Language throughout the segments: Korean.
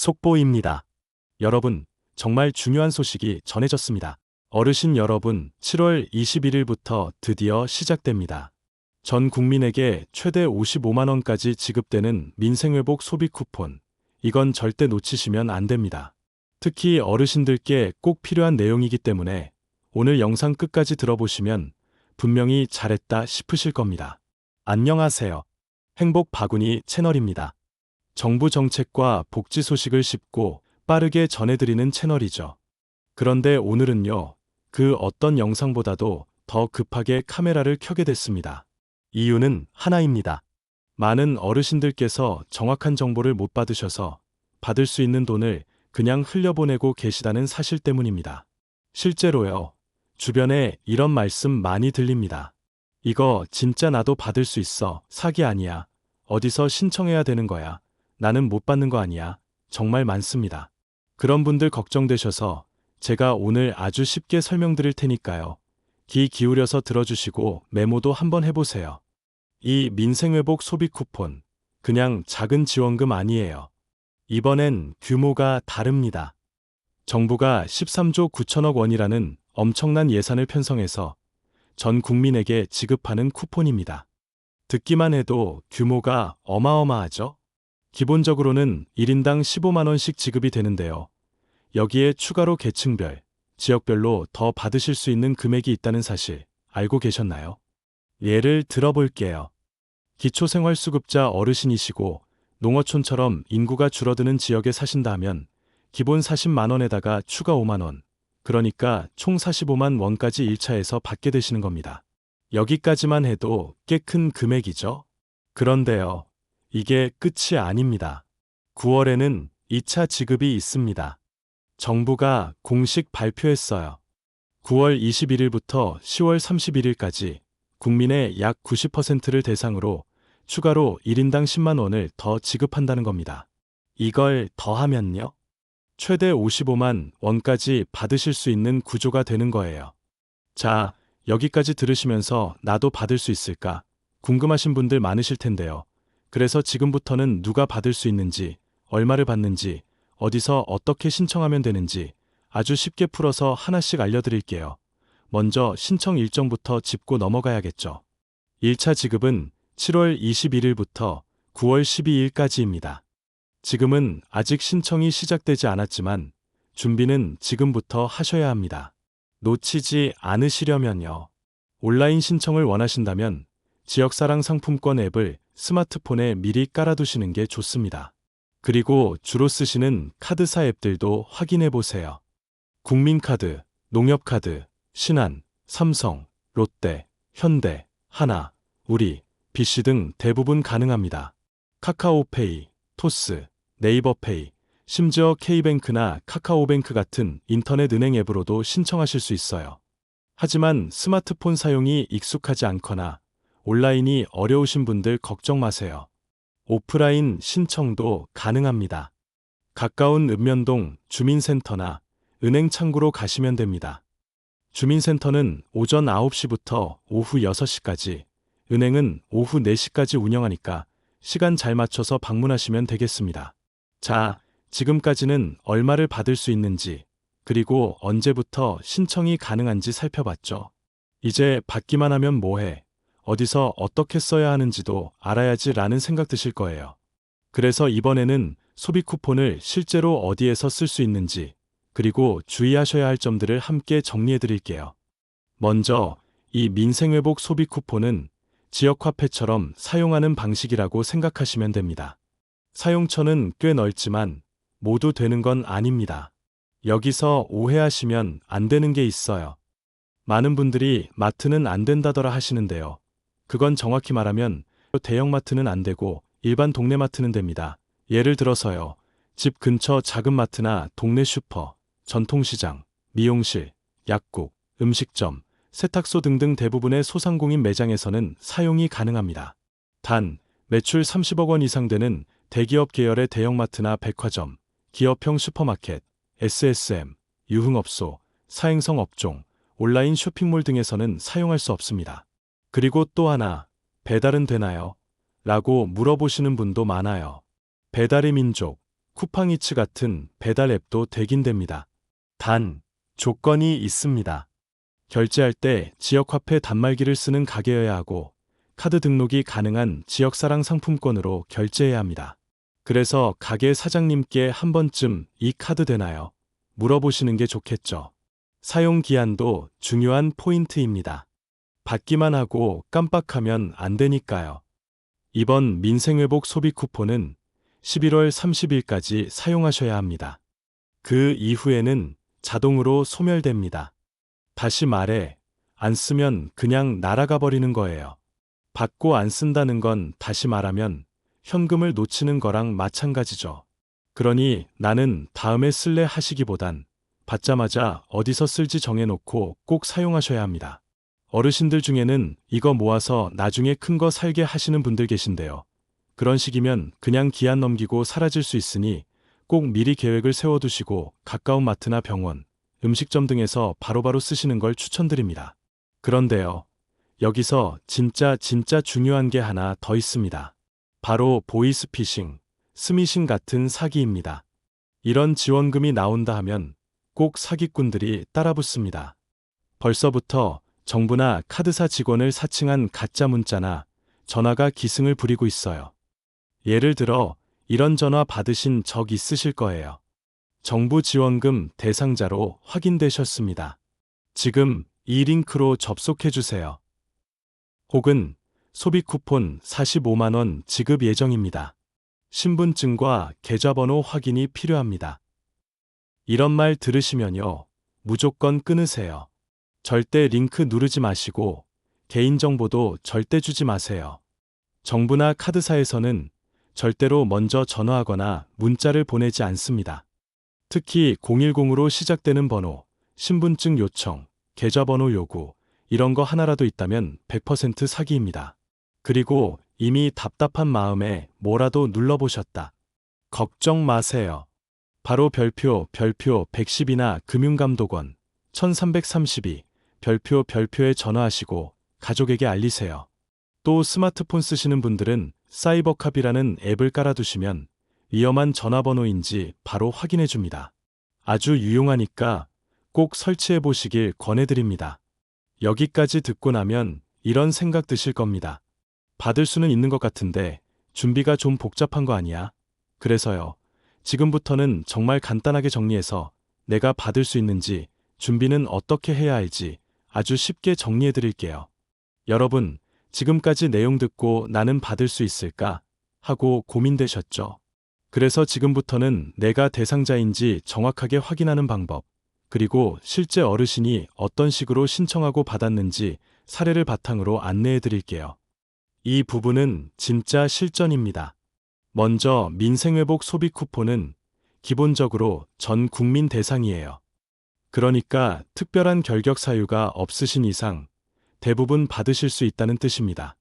속보입니다. 여러분, 정말 중요한 소식이 전해졌습니다. 어르신 여러분, 7월 21일부터 드디어 시작됩니다. 전 국민에게 최대 55만원까지 지급되는 민생회복 소비 쿠폰. 이건 절대 놓치시면 안 됩니다. 특히 어르신들께 꼭 필요한 내용이기 때문에 오늘 영상 끝까지 들어보시면 분명히 잘했다 싶으실 겁니다. 안녕하세요. 행복 바구니 채널입니다. 정부 정책과 복지 소식을 쉽고 빠르게 전해드리는 채널이죠. 그런데 오늘은요, 그 어떤 영상보다도 더 급하게 카메라를 켜게 됐습니다. 이유는 하나입니다. 많은 어르신들께서 정확한 정보를 못 받으셔서 받을 수 있는 돈을 그냥 흘려보내고 계시다는 사실 때문입니다. 실제로요, 주변에 이런 말씀 많이 들립니다. 이거 진짜 나도 받을 수 있어. 사기 아니야. 어디서 신청해야 되는 거야. 나는 못 받는 거 아니야. 정말 많습니다. 그런 분들 걱정되셔서 제가 오늘 아주 쉽게 설명드릴 테니까요. 귀 기울여서 들어주시고 메모도 한번 해보세요. 이 민생회복 소비 쿠폰, 그냥 작은 지원금 아니에요. 이번엔 규모가 다릅니다. 정부가 13조 9천억 원이라는 엄청난 예산을 편성해서 전 국민에게 지급하는 쿠폰입니다. 듣기만 해도 규모가 어마어마하죠? 기본적으로는 1인당 15만원씩 지급이 되는데요. 여기에 추가로 계층별, 지역별로 더 받으실 수 있는 금액이 있다는 사실 알고 계셨나요? 예를 들어볼게요. 기초생활수급자 어르신이시고 농어촌처럼 인구가 줄어드는 지역에 사신다 하면 기본 40만원에다가 추가 5만원, 그러니까 총 45만 원까지 1차에서 받게 되시는 겁니다. 여기까지만 해도 꽤 큰 금액이죠? 그런데요, 이게 끝이 아닙니다. 9월에는 2차 지급이 있습니다. 정부가 공식 발표했어요. 9월 21일부터 10월 31일까지 국민의 약 90%를 대상으로 추가로 1인당 10만 원을 더 지급한다는 겁니다. 이걸 더하면요, 최대 55만 원까지 받으실 수 있는 구조가 되는 거예요. 자, 여기까지 들으시면서 나도 받을 수 있을까? 궁금하신 분들 많으실 텐데요. 그래서 지금부터는 누가 받을 수 있는지, 얼마를 받는지, 어디서 어떻게 신청하면 되는지 아주 쉽게 풀어서 하나씩 알려드릴게요. 먼저 신청 일정부터 짚고 넘어가야겠죠. 1차 지급은 7월 21일부터 9월 12일까지입니다. 지금은 아직 신청이 시작되지 않았지만 준비는 지금부터 하셔야 합니다. 놓치지 않으시려면요. 온라인 신청을 원하신다면 지역사랑 상품권 앱을 스마트폰에 미리 깔아두시는 게 좋습니다. 그리고 주로 쓰시는 카드사 앱들도 확인해 보세요. 국민카드, 농협카드, 신한, 삼성, 롯데, 현대, 하나, 우리, BC 등 대부분 가능합니다. 카카오페이, 토스, 네이버페이, 심지어 K뱅크나 카카오뱅크 같은 인터넷 은행 앱으로도 신청하실 수 있어요. 하지만 스마트폰 사용이 익숙하지 않거나 온라인이 어려우신 분들 걱정 마세요. 오프라인 신청도 가능합니다. 가까운 읍면동 주민센터나 은행 창구로 가시면 됩니다. 주민센터는 오전 9시부터 오후 6시까지, 은행은 오후 4시까지 운영하니까 시간 잘 맞춰서 방문하시면 되겠습니다. 자, 지금까지는 얼마를 받을 수 있는지, 그리고 언제부터 신청이 가능한지 살펴봤죠. 이제 받기만 하면 뭐해? 어디서 어떻게 써야 하는지도 알아야지 라는 생각 드실 거예요. 그래서 이번에는 소비 쿠폰을 실제로 어디에서 쓸 수 있는지, 그리고 주의하셔야 할 점들을 함께 정리해 드릴게요. 먼저, 이 민생회복 소비 쿠폰은 지역화폐처럼 사용하는 방식이라고 생각하시면 됩니다. 사용처는 꽤 넓지만 모두 되는 건 아닙니다. 여기서 오해하시면 안 되는 게 있어요. 많은 분들이 마트는 안 된다더라 하시는데요. 그건 정확히 말하면 대형마트는 안 되고 일반 동네 마트는 됩니다. 예를 들어서요, 집 근처 작은 마트나 동네 슈퍼, 전통시장, 미용실, 약국, 음식점, 세탁소 등등 대부분의 소상공인 매장에서는 사용이 가능합니다. 단, 매출 30억 원 이상 되는 대기업 계열의 대형마트나 백화점, 기업형 슈퍼마켓, SSM, 유흥업소, 사행성 업종, 온라인 쇼핑몰 등에서는 사용할 수 없습니다. 그리고 또 하나, 배달은 되나요? 라고 물어보시는 분도 많아요. 배달의 민족, 쿠팡이츠 같은 배달 앱도 되긴 됩니다. 단, 조건이 있습니다. 결제할 때 지역화폐 단말기를 쓰는 가게여야 하고 카드 등록이 가능한 지역사랑 상품권으로 결제해야 합니다. 그래서 가게 사장님께 한 번쯤 이 카드 되나요? 물어보시는 게 좋겠죠. 사용 기한도 중요한 포인트입니다. 받기만 하고 깜빡하면 안 되니까요. 이번 민생회복 소비 쿠폰은 11월 30일까지 사용하셔야 합니다. 그 이후에는 자동으로 소멸됩니다. 다시 말해, 안 쓰면 그냥 날아가 버리는 거예요. 받고 안 쓴다는 건 다시 말하면 현금을 놓치는 거랑 마찬가지죠. 그러니 나는 다음에 쓸래 하시기보단 받자마자 어디서 쓸지 정해놓고 꼭 사용하셔야 합니다. 어르신들 중에는 이거 모아서 나중에 큰 거 살게 하시는 분들 계신데요. 그런 식이면 그냥 기한 넘기고 사라질 수 있으니 꼭 미리 계획을 세워두시고 가까운 마트나 병원, 음식점 등에서 바로바로 쓰시는 걸 추천드립니다. 그런데요. 여기서 진짜 중요한 게 하나 더 있습니다. 바로 보이스피싱, 스미싱 같은 사기입니다. 이런 지원금이 나온다 하면 꼭 사기꾼들이 따라붙습니다. 벌써부터 정부나 카드사 직원을 사칭한 가짜 문자나 전화가 기승을 부리고 있어요. 예를 들어 이런 전화 받으신 적 있으실 거예요. 정부 지원금 대상자로 확인되셨습니다. 지금 이 링크로 접속해주세요. 혹은 소비 쿠폰 45만 원 지급 예정입니다. 신분증과 계좌번호 확인이 필요합니다. 이런 말 들으시면요. 무조건 끊으세요. 절대 링크 누르지 마시고 개인정보도 절대 주지 마세요. 정부나 카드사에서는 절대로 먼저 전화하거나 문자를 보내지 않습니다. 특히 010으로 시작되는 번호, 신분증 요청, 계좌번호 요구, 이런 거 하나라도 있다면 100% 사기입니다. 그리고 이미 답답한 마음에 뭐라도 눌러보셨다. 걱정 마세요. 바로 별표 110이나 금융감독원 1332 별표에 전화하시고 가족에게 알리세요. 또 스마트폰 쓰시는 분들은 사이버캅이라는 앱을 깔아두시면 위험한 전화번호인지 바로 확인해 줍니다. 아주 유용하니까 꼭 설치해 보시길 권해드립니다. 여기까지 듣고 나면 이런 생각 드실 겁니다. 받을 수는 있는 것 같은데 준비가 좀 복잡한 거 아니야? 그래서요. 지금부터는 정말 간단하게 정리해서 내가 받을 수 있는지, 준비는 어떻게 해야 할지 아주 쉽게 정리해 드릴게요. 여러분, 지금까지 내용 듣고 나는 받을 수 있을까? 하고 고민되셨죠? 그래서 지금부터는 내가 대상자인지 정확하게 확인하는 방법, 그리고 실제 어르신이 어떤 식으로 신청하고 받았는지 사례를 바탕으로 안내해 드릴게요. 이 부분은 진짜 실전입니다. 먼저 민생회복 소비 쿠폰은 기본적으로 전 국민 대상이에요. 그러니까 특별한 결격 사유가 없으신 이상 대부분 받으실 수 있다는 뜻입니다.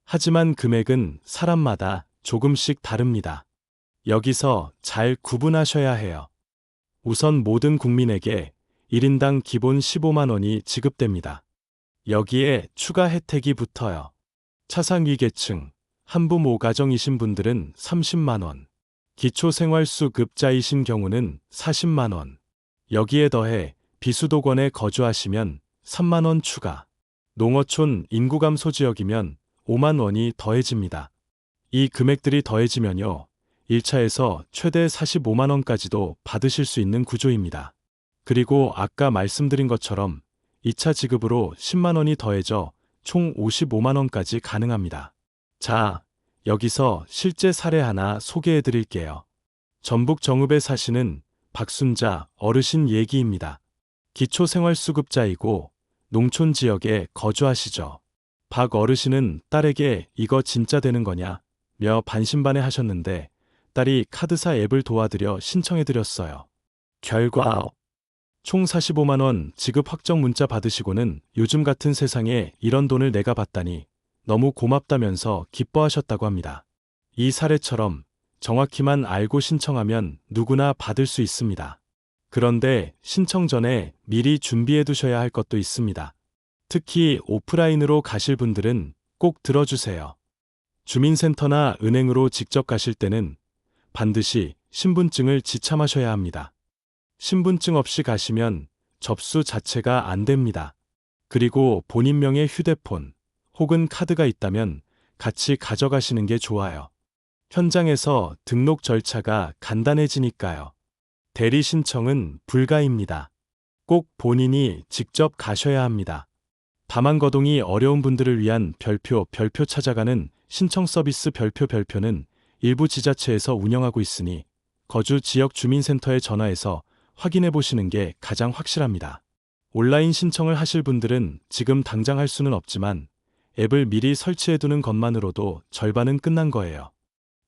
하지만 금액은 사람마다 조금씩 다릅니다. 여기서 잘 구분하셔야 해요. 우선 모든 국민에게 1인당 기본 15만 원이 지급됩니다. 여기에 추가 혜택이 붙어요. 차상위계층, 한부모 가정이신 분들은 30만 원, 기초생활수급자이신 경우는 40만 원, 여기에 더해 비수도권에 거주하시면 3만 원 추가, 농어촌 인구감소 지역이면 5만 원이 더해집니다. 이 금액들이 더해지면요. 1차에서 최대 45만 원까지도 받으실 수 있는 구조입니다. 그리고 아까 말씀드린 것처럼 2차 지급으로 10만 원이 더해져 총 55만 원까지 가능합니다. 자, 여기서 실제 사례 하나 소개해 드릴게요. 전북 정읍에 사시는 박순자 어르신 얘기입니다. 기초생활수급자이고 농촌 지역에 거주하시죠. 박 어르신은 딸에게 이거 진짜 되는 거냐? 며 반신반의 하셨는데 딸이 카드사 앱을 도와드려 신청해드렸어요. 결과 총 45만 원 지급 확정 문자 받으시고는 요즘 같은 세상에 이런 돈을 내가 받다니 너무 고맙다면서 기뻐하셨다고 합니다. 이 사례처럼 정확히만 알고 신청하면 누구나 받을 수 있습니다. 그런데 신청 전에 미리 준비해 두셔야 할 것도 있습니다. 특히 오프라인으로 가실 분들은 꼭 들어주세요. 주민센터나 은행으로 직접 가실 때는 반드시 신분증을 지참하셔야 합니다. 신분증 없이 가시면 접수 자체가 안 됩니다. 그리고 본인 명의 휴대폰 혹은 카드가 있다면 같이 가져가시는 게 좋아요. 현장에서 등록 절차가 간단해지니까요. 대리 신청은 불가입니다. 꼭 본인이 직접 가셔야 합니다. 다만 거동이 어려운 분들을 위한 별표 찾아가는 신청 서비스 별표는 일부 지자체에서 운영하고 있으니 거주 지역 주민센터에 전화해서 확인해 보시는 게 가장 확실합니다. 온라인 신청을 하실 분들은 지금 당장 할 수는 없지만 앱을 미리 설치해 두는 것만으로도 절반은 끝난 거예요.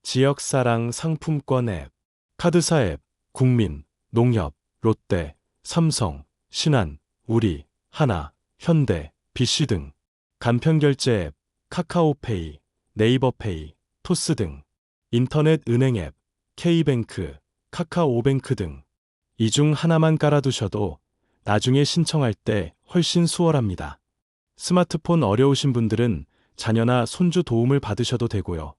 지역사랑 상품권 앱, 카드사 앱, 국민, 농협, 롯데, 삼성, 신한, 우리, 하나, 현대, BC 등 간편결제 앱, 카카오페이, 네이버페이, 토스 등 인터넷 은행 앱, K뱅크, 카카오뱅크 등 이 중 하나만 깔아두셔도 나중에 신청할 때 훨씬 수월합니다. 스마트폰 어려우신 분들은 자녀나 손주 도움을 받으셔도 되고요.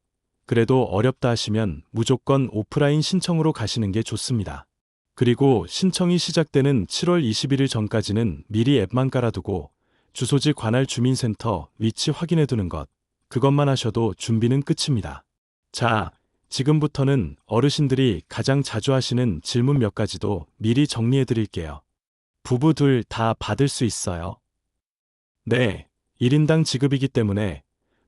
그래도 어렵다 하시면 무조건 오프라인 신청으로 가시는 게 좋습니다. 그리고 신청이 시작되는 7월 21일 전까지는 미리 앱만 깔아두고 주소지 관할 주민센터 위치 확인해 두는 것, 그것만 하셔도 준비는 끝입니다. 자, 지금부터는 어르신들이 가장 자주 하시는 질문 몇 가지도 미리 정리해 드릴게요. 부부 둘 다 받을 수 있어요? 네, 1인당 지급이기 때문에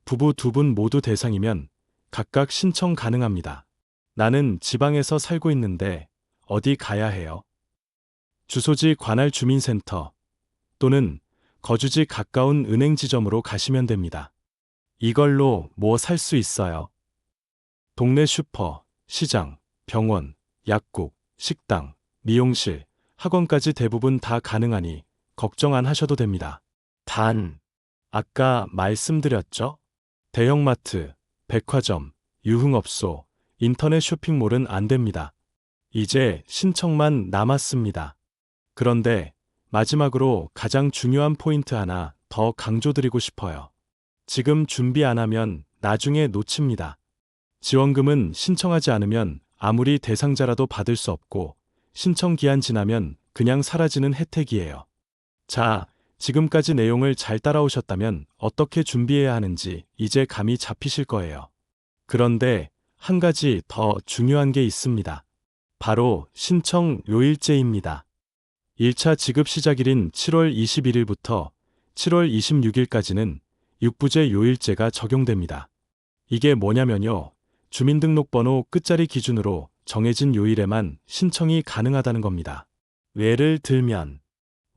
부부 두 분 모두 대상이면 각각 신청 가능합니다. 나는 지방에서 살고 있는데 어디 가야 해요? 주소지 관할 주민센터 또는 거주지 가까운 은행 지점으로 가시면 됩니다. 이걸로 뭐 살 수 있어요? 동네 슈퍼, 시장, 병원, 약국, 식당, 미용실, 학원까지 대부분 다 가능하니 걱정 안 하셔도 됩니다. 단, 아까 말씀드렸죠? 대형마트, 백화점, 유흥업소, 인터넷 쇼핑몰은 안 됩니다. 이제 신청만 남았습니다. 그런데 마지막으로 가장 중요한 포인트 하나 더 강조드리고 싶어요. 지금 준비 안 하면 나중에 놓칩니다. 지원금은 신청하지 않으면 아무리 대상자라도 받을 수 없고 신청 기한 지나면 그냥 사라지는 혜택이에요. 자, 지금까지 내용을 잘 따라오셨다면 어떻게 준비해야 하는지 이제 감이 잡히실 거예요. 그런데 한 가지 더 중요한 게 있습니다. 바로 신청 요일제입니다. 1차 지급 시작일인 7월 21일부터 7월 26일까지는 육부제 요일제가 적용됩니다. 이게 뭐냐면요. 주민등록번호 끝자리 기준으로 정해진 요일에만 신청이 가능하다는 겁니다. 예를 들면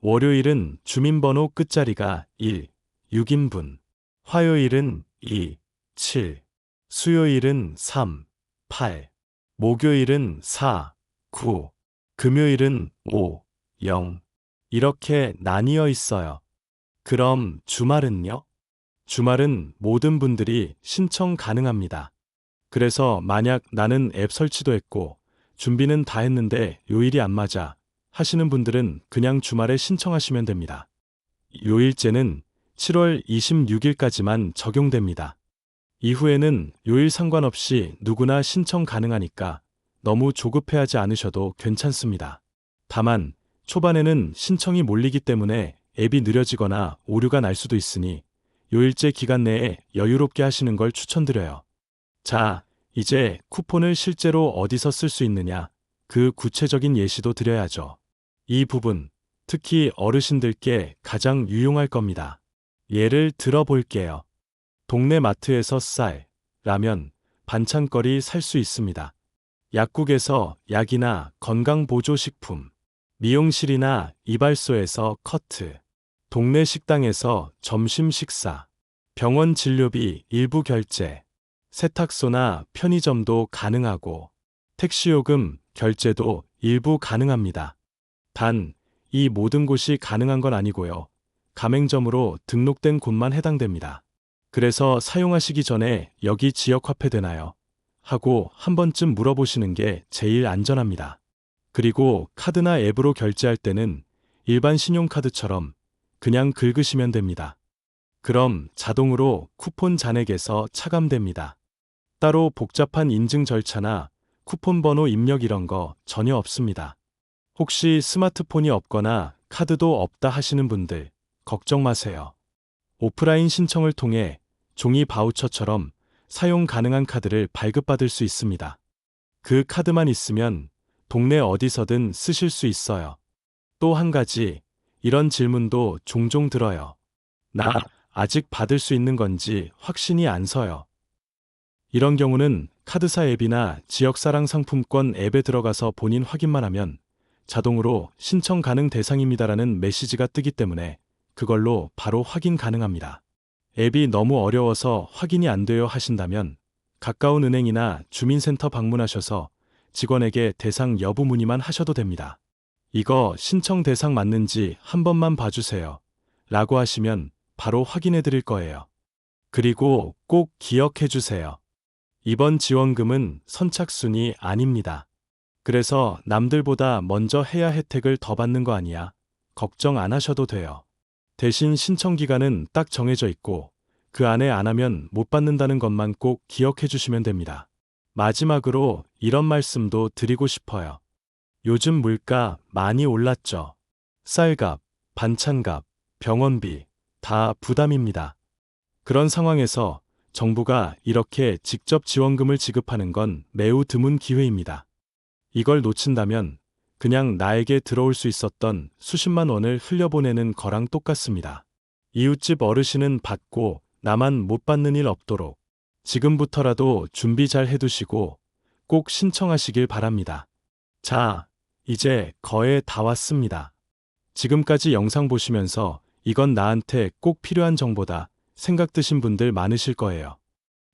월요일은 주민번호 끝자리가 1, 6인분, 화요일은 2, 7, 수요일은 3, 8, 목요일은 4, 9, 금요일은 5, 0 이렇게 나뉘어 있어요. 그럼 주말은요? 주말은 모든 분들이 신청 가능합니다. 그래서 만약 나는 앱 설치도 했고 준비는 다 했는데 요일이 안 맞아 하시는 분들은 그냥 주말에 신청하시면 됩니다. 요일제는 7월 26일까지만 적용됩니다. 이후에는 요일 상관없이 누구나 신청 가능하니까 너무 조급해하지 않으셔도 괜찮습니다. 다만 초반에는 신청이 몰리기 때문에 앱이 느려지거나 오류가 날 수도 있으니 요일제 기간 내에 여유롭게 하시는 걸 추천드려요. 자, 이제 쿠폰을 실제로 어디서 쓸 수 있느냐, 그 구체적인 예시도 드려야죠. 이 부분, 특히 어르신들께 가장 유용할 겁니다. 예를 들어 볼게요. 동네 마트에서 쌀, 라면, 반찬거리 살 수 있습니다. 약국에서 약이나 건강보조식품, 미용실이나 이발소에서 커트, 동네 식당에서 점심 식사, 병원 진료비 일부 결제, 세탁소나 편의점도 가능하고 택시요금 결제도 일부 가능합니다. 단, 이 모든 곳이 가능한 건 아니고요. 가맹점으로 등록된 곳만 해당됩니다. 그래서 사용하시기 전에 여기 지역화폐 되나요? 하고 한 번쯤 물어보시는 게 제일 안전합니다. 그리고 카드나 앱으로 결제할 때는 일반 신용카드처럼 그냥 긁으시면 됩니다. 그럼 자동으로 쿠폰 잔액에서 차감됩니다. 따로 복잡한 인증 절차나 쿠폰 번호 입력 이런 거 전혀 없습니다. 혹시 스마트폰이 없거나 카드도 없다 하시는 분들 걱정 마세요. 오프라인 신청을 통해 종이 바우처처럼 사용 가능한 카드를 발급받을 수 있습니다. 그 카드만 있으면 동네 어디서든 쓰실 수 있어요. 또 한 가지, 이런 질문도 종종 들어요. 나 아직 받을 수 있는 건지 확신이 안 서요. 이런 경우는 카드사 앱이나 지역사랑 상품권 앱에 들어가서 본인 확인만 하면 자동으로 신청 가능 대상입니다라는 메시지가 뜨기 때문에 그걸로 바로 확인 가능합니다. 앱이 너무 어려워서 확인이 안 돼요 하신다면 가까운 은행이나 주민센터 방문하셔서 직원에게 대상 여부 문의만 하셔도 됩니다. 이거 신청 대상 맞는지 한 번만 봐주세요. 라고 하시면 바로 확인해 드릴 거예요. 그리고 꼭 기억해 주세요. 이번 지원금은 선착순이 아닙니다. 그래서 남들보다 먼저 해야 혜택을 더 받는 거 아니야. 걱정 안 하셔도 돼요. 대신 신청 기간은 딱 정해져 있고 그 안에 안 하면 못 받는다는 것만 꼭 기억해 주시면 됩니다. 마지막으로 이런 말씀도 드리고 싶어요. 요즘 물가 많이 올랐죠. 쌀값, 반찬값, 병원비 다 부담입니다. 그런 상황에서 정부가 이렇게 직접 지원금을 지급하는 건 매우 드문 기회입니다. 이걸 놓친다면 그냥 나에게 들어올 수 있었던 수십만 원을 흘려보내는 거랑 똑같습니다. 이웃집 어르신은 받고 나만 못 받는 일 없도록 지금부터라도 준비 잘 해두시고 꼭 신청하시길 바랍니다. 자, 이제 거의 다 왔습니다. 지금까지 영상 보시면서 이건 나한테 꼭 필요한 정보다 생각 드신 분들 많으실 거예요.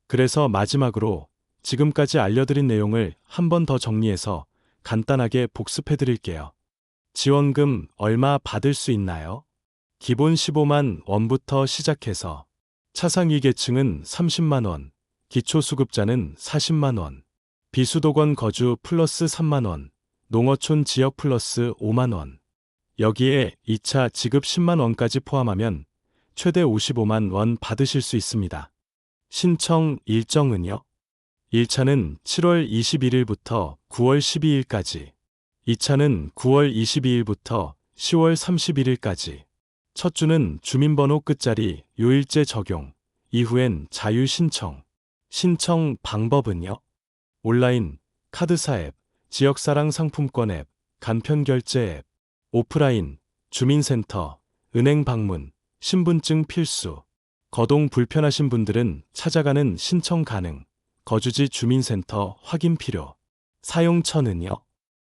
그래서 마지막으로 지금까지 알려드린 내용을 한 번 더 정리해서 간단하게 복습해 드릴게요. 지원금 얼마 받을 수 있나요? 기본 15만 원부터 시작해서 차상위계층은 30만 원, 기초수급자는 40만 원, 비수도권 거주 플러스 3만 원, 농어촌 지역 플러스 5만 원. 여기에 2차 지급 10만 원까지 포함하면 최대 55만 원 받으실 수 있습니다. 신청 일정은요? 1차는 7월 21일부터 9월 12일까지, 2차는 9월 22일부터 10월 31일까지. 첫 주는 주민번호 끝자리 요일제 적용, 이후엔 자유 신청. 신청 방법은요? 온라인, 카드사 앱, 지역사랑 상품권 앱, 간편결제 앱, 오프라인, 주민센터, 은행 방문, 신분증 필수. 거동 불편하신 분들은 찾아가는 신청 가능, 거주지 주민센터 확인 필요. 사용처는요?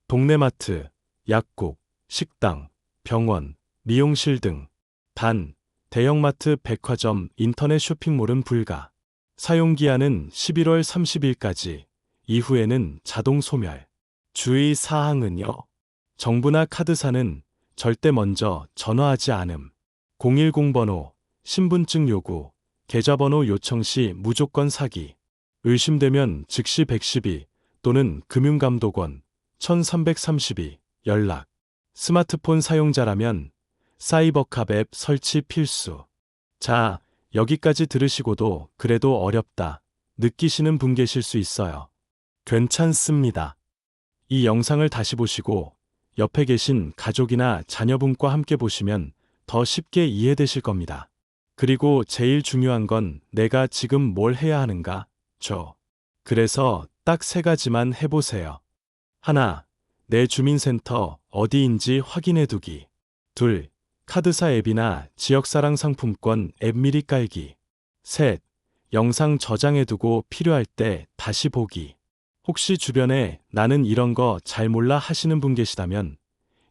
동네마트, 약국, 식당, 병원, 미용실 등. 단, 대형마트, 백화점, 인터넷 쇼핑몰은 불가. 사용기한은 11월 30일까지, 이후에는 자동 소멸. 주의 사항은요? 정부나 카드사는 절대 먼저 전화하지 않음. 010 번호, 신분증 요구, 계좌번호 요청 시 무조건 사기. 의심되면 즉시 112 또는 금융감독원 1332 연락. 스마트폰 사용자라면 사이버캅 앱 설치 필수. 자, 여기까지 들으시고도 그래도 어렵다 느끼시는 분 계실 수 있어요. 괜찮습니다. 이 영상을 다시 보시고 옆에 계신 가족이나 자녀분과 함께 보시면 더 쉽게 이해되실 겁니다. 그리고 제일 중요한 건 내가 지금 뭘 해야 하는가? 그래서 딱 3가지만 해보세요. 하나, 내 주민센터 어디인지 확인해 두기. 둘, 카드사 앱이나 지역사랑 상품권 앱 미리 깔기. 셋, 영상 저장해 두고 필요할 때 다시 보기. 혹시 주변에 나는 이런 거 잘 몰라 하시는 분 계시다면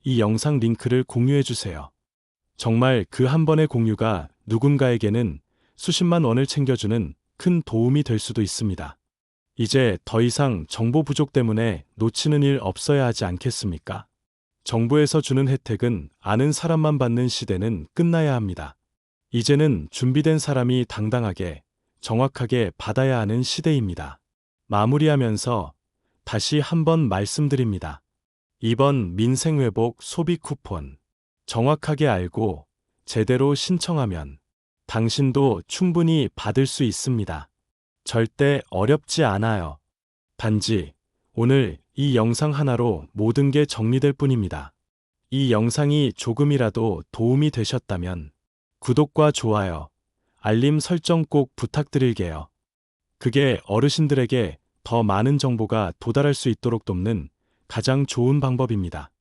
이 영상 링크를 공유해 주세요. 정말 그 한 번의 공유가 누군가에게는 수십만 원을 챙겨주는 큰 도움이 될 수도 있습니다. 이제 더 이상 정보 부족 때문에 놓치는 일 없어야 하지 않겠습니까? 정부에서 주는 혜택은 아는 사람만 받는 시대는 끝나야 합니다. 이제는 준비된 사람이 당당하게, 정확하게 받아야 하는 시대입니다. 마무리하면서 다시 한번 말씀드립니다. 이번 민생회복 소비 쿠폰 정확하게 알고 제대로 신청하면 당신도 충분히 받을 수 있습니다. 절대 어렵지 않아요. 단지 오늘 이 영상 하나로 모든 게 정리될 뿐입니다. 이 영상이 조금이라도 도움이 되셨다면 구독과 좋아요, 알림 설정 꼭 부탁드릴게요. 그게 어르신들에게 더 많은 정보가 도달할 수 있도록 돕는 가장 좋은 방법입니다.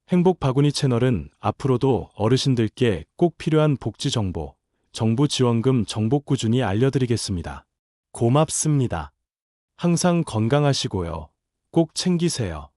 행복 바구니 채널은 앞으로도 어르신들께 꼭 필요한 복지 정보, 정부 지원금 정보 꾸준히 알려드리겠습니다. 고맙습니다. 항상 건강하시고요. 꼭 챙기세요.